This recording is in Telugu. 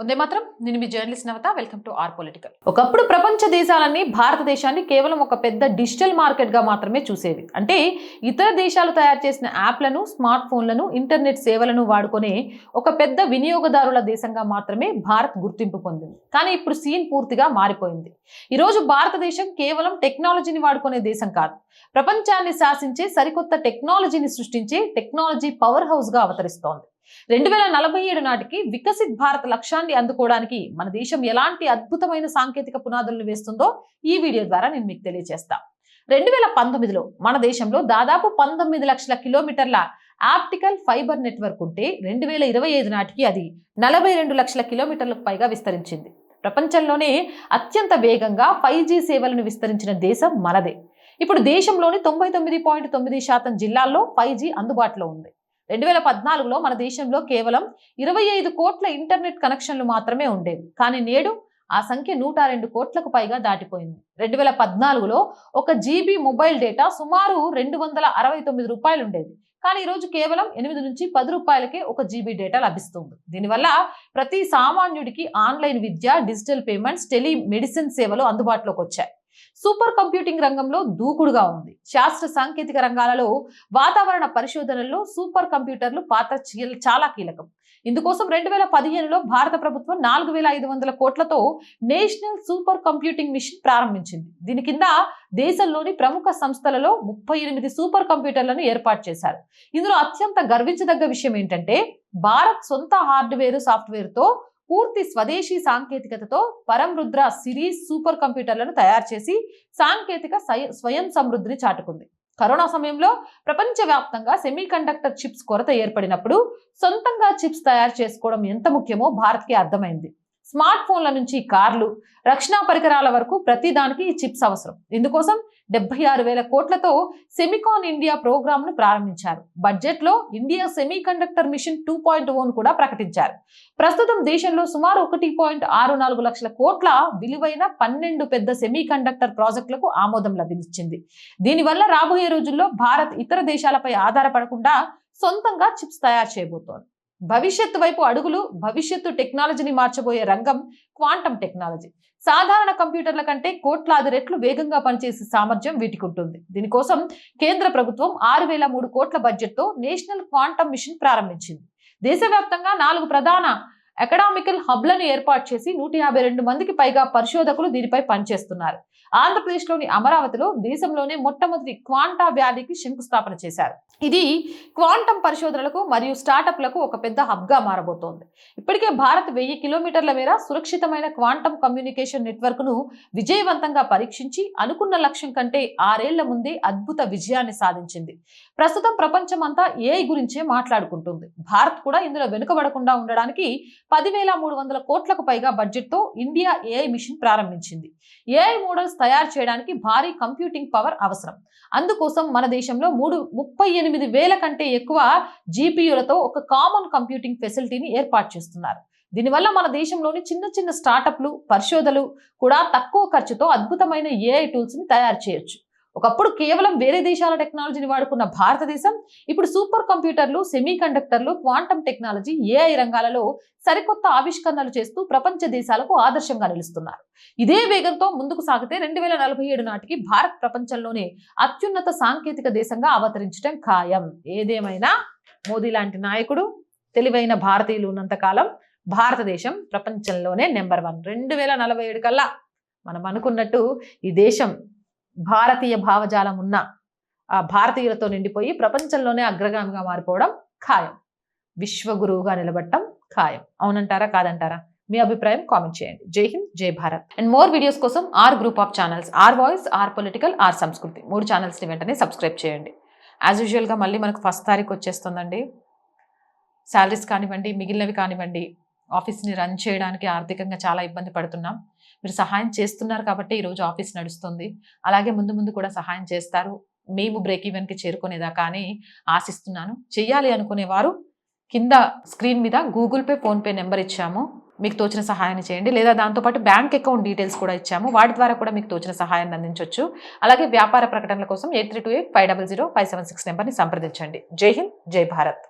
ఉందే మాత్రం నేను మీ journalist Navatha. Welcome to our political. ఒకప్పుడు ప్రపంచ దేశాలన్నీ భారతదేశాన్ని కేవలం ఒక పెద్ద డిజిటల్ మార్కెట్ గా మాత్రమే చూసేవి. అంటే ఇతర దేశాలు తయారు చేసిన యాప్లను, స్మార్ట్ ఫోన్లను, ఇంటర్నెట్ సేవలను వాడుకునే ఒక పెద్ద వినియోగదారుల దేశంగా మాత్రమే భారత్ గుర్తింపు పొందింది. కానీ ఇప్పుడు సీన్ పూర్తిగా మారిపోయింది. ఈరోజు భారతదేశం కేవలం టెక్నాలజీని వాడుకునే దేశం కాదు, ప్రపంచాన్ని శాసించే సరికొత్త టెక్నాలజీని సృష్టించే టెక్నాలజీ పవర్ హౌస్ గా అవతరిస్తోంది. 2047 నాటికి వికసిత్ భారత్ లక్ష్యాన్ని అందుకోవడానికి మన దేశం ఎలాంటి అద్భుతమైన సాంకేతిక పునాదులను వేస్తుందో ఈ వీడియో ద్వారా నేను మీకు తెలియజేస్తా. 2019లో మన దేశంలో దాదాపు 19 లక్షల కిలోమీటర్ల ఆప్టికల్ ఫైబర్ నెట్వర్క్ ఉంటే 2025 నాటికి అది 42 లక్షల కిలోమీటర్లకు పైగా విస్తరించింది. ప్రపంచంలోనే అత్యంత వేగంగా 5G సేవలను విస్తరించిన దేశం మనదే. ఇప్పుడు దేశంలోని 99.9% జిల్లాల్లో 5G అందుబాటులో ఉంది. 2014లో మన దేశంలో కేవలం 25 కోట్ల ఇంటర్నెట్ కనెక్షన్లు మాత్రమే ఉండేవి. కానీ నేడు ఆ సంఖ్య 102 కోట్లకు పైగా దాటిపోయింది. 2014లో 1 GB మొబైల్ డేటా సుమారు 269 రూపాయలు ఉండేది. కానీ ఈరోజు కేవలం 8 నుంచి 10 రూపాయలకే 1 GB డేటా లభిస్తుంది. దీనివల్ల ప్రతి సామాన్యుడికి ఆన్లైన్ విద్య, డిజిటల్ పేమెంట్స్, టెలిమెడిసిన్ సేవలు అందుబాటులోకి వచ్చాయి. సూపర్ కంప్యూటింగ్ రంగంలో దూకుడుగా ఉంది. శాస్త్ర సాంకేతిక రంగాలలో, వాతావరణ పరిశోధనల్లో సూపర్ కంప్యూటర్లు పాత్ర చాలా కీలకం. ఇందుకోసం 2015లో భారత ప్రభుత్వం 4500 కోట్లతో నేషనల్ సూపర్ కంప్యూటింగ్ మిషన్ ప్రారంభించింది. దీని కింద దేశంలోని ప్రముఖ సంస్థలలో 38 సూపర్ కంప్యూటర్లను ఏర్పాటు చేశారు. ఇందులో అత్యంత గర్వించదగ్గ విషయం ఏంటంటే భారత్ సొంత హార్డ్వేర్, సాఫ్ట్వేర్తో పూర్తి స్వదేశీ సాంకేతికతతో పరంరుద్ర సిరీస్ సూపర్ కంప్యూటర్లను తయారు చేసి సాంకేతిక స్వయం సమృద్ధిని చాటుకుంది. కరోనా సమయంలో ప్రపంచవ్యాప్తంగా సెమీకండక్టర్ చిప్స్ కొరత ఏర్పడినప్పుడు సొంతంగా చిప్స్ తయారు చేసుకోవడం ఎంత ముఖ్యమో భారత్కి అర్థమైంది. స్మార్ట్ ఫోన్ల నుంచి కార్లు, రక్షణ పరికరాల వరకు ప్రతి దానికి ఈ చిప్స్ అవసరం. ఇందుకోసం 76,000 కోట్లతో సెమికాన్ ఇండియా ప్రోగ్రామ్ ను ప్రారంభించారు. బడ్జెట్ లో ఇండియా సెమీకండక్టర్ మిషన్ 2.0 కూడా ప్రకటించారు. ప్రస్తుతం దేశంలో సుమారు 1.64 లక్షల కోట్ల విలువైన 12 పెద్ద సెమీకండక్టర్ ప్రాజెక్టులకు ఆమోదం లభించింది. దీనివల్ల రాబోయే రోజుల్లో భారత్ ఇతర దేశాలపై ఆధారపడకుండా సొంతంగా చిప్స్ తయారు చేయబోతోంది. భవిష్యత్తు వైపు అడుగులు. భవిష్యత్తు టెక్నాలజీని మార్చబోయే రంగం క్వాంటమ్ టెక్నాలజీ. సాధారణ కంప్యూటర్ల కంటే కోట్లాది రెట్లు వేగంగా పనిచేసే సామర్థ్యం వీటికి ఉంటుంది. దీనికోసం కేంద్ర ప్రభుత్వం 6,003 కోట్ల బడ్జెట్తో నేషనల్ క్వాంటమ్ మిషన్ ప్రారంభించింది. దేశవ్యాప్తంగా 4 ప్రధాన అకాడమికల్ హబ్లను ఏర్పాటు చేసి 152 మందికి పైగా పరిశోధకులు దీనిపై పనిచేస్తున్నారు. ఆంధ్రప్రదేశ్లోని అమరావతిలో దేశంలోనే మొట్టమొదటి క్వాంటా వ్యాలీకి శంకుస్థాపన చేశారు. ఇది క్వాంటమ్ పరిశోధనలకు మరియు స్టార్టప్లకు ఒక పెద్ద హబ్గా మారబోతోంది. ఇప్పటికే భారత్ 1000 కిలోమీటర్ల మేర సురక్షితమైన క్వాంటమ్ కమ్యూనికేషన్ నెట్వర్క్ ను విజయవంతంగా పరీక్షించి అనుకున్న లక్ష్యం కంటే 6 ఏళ్ల ముందే అద్భుత విజయాన్ని సాధించింది. ప్రస్తుతం ప్రపంచమంతా ఏఐ గురించే మాట్లాడుకుంటుంది. భారత్ కూడా ఇందులో వెనుకబడకుండా ఉండడానికి 10,300 కోట్లకు పైగా బడ్జెట్తో ఇండియా ఏఐ మిషన్ ప్రారంభించింది. ఏఐ మోడల్స్ తయారు చేయడానికి భారీ కంప్యూటింగ్ పవర్ అవసరం. అందుకోసం మన దేశంలో 38,000 కంటే ఎక్కువ జీపీయూలతో ఒక కామన్ కంప్యూటింగ్ ఫెసిలిటీని ఏర్పాటు చేస్తున్నారు. దీనివల్ల మన దేశంలోని చిన్న స్టార్టప్లు, పరిశోధనలు కూడా తక్కువ ఖర్చుతో అద్భుతమైన ఏఐ టూల్స్ ని తయారు చేయొచ్చు. ఒకప్పుడు కేవలం వేరే దేశాల టెక్నాలజీని వాడుకున్న భారతదేశం ఇప్పుడు సూపర్ కంప్యూటర్లు, సెమీకండక్టర్లు, క్వాంటమ్ టెక్నాలజీ, ఏఐ రంగాలలో సరికొత్త ఆవిష్కరణలు చేస్తూ ప్రపంచ దేశాలకు ఆదర్శంగా నిలుస్తున్నారు. ఇదే వేగంతో ముందుకు సాగితే 2047 నాటికి భారత్ ప్రపంచంలోనే అత్యున్నత సాంకేతిక దేశంగా అవతరించడం ఖాయం. ఏదేమైనా మోదీ లాంటి నాయకుడు, తెలివైన భారతీయులు ఉన్నంతకాలం భారతదేశం ప్రపంచంలోనే నెంబర్ 1. 2047 కల్లా మనం అనుకున్నట్టు ఈ దేశం భారతీయ భావజాలం ఉన్న ఆ భారతీయులతో నిండిపోయి ప్రపంచంలోనే అగ్రగామిగా మారిపోవడం ఖాయం. విశ్వగురువుగా నిలబడటం ఖాయం. అవునంటారా, కాదంటారా? మీ అభిప్రాయం కామెంట్ చేయండి. జై హింద్, జై భారత్. అండ్ మోర్ వీడియోస్ కోసం R group of channels, R voice, R political, R Sanskriti 3 ఛానల్స్ని వెంటనే సబ్స్క్రైబ్ చేయండి. యాజ్ యూజువల్గా మళ్ళీ మనకు 1st తారీఖు వచ్చేస్తుందండి. శాలరీస్ కానివ్వండి, మిగిలినవి కానివ్వండి, ఆఫీస్ని రన్ చేయడానికి ఆర్థికంగా చాలా ఇబ్బంది పడుతున్నాం. మీరు సహాయం చేస్తున్నారు కాబట్టి ఈరోజు ఆఫీస్ నడుస్తుంది. అలాగే ముందు కూడా సహాయం చేస్తారు. మేము బ్రేక్ ఈవెన్కి చేరుకునేదాకా అని ఆశిస్తున్నాను. చెయ్యాలి అనుకునేవారు కింద స్క్రీన్ మీద గూగుల్ పే, ఫోన్పే నెంబర్ ఇచ్చాము. మీకు తోచిన సహాయాన్ని చేయండి. లేదా దాంతోపాటు బ్యాంక్ అకౌంట్ డీటెయిల్స్ కూడా ఇచ్చాము. వాటి ద్వారా కూడా మీకు తోచిన సహాయాన్ని అందించవచ్చు. అలాగే వ్యాపార ప్రకటనల కోసం 8328500576 నెంబర్ని సంప్రదించండి. జై హింద్, జై భారత్.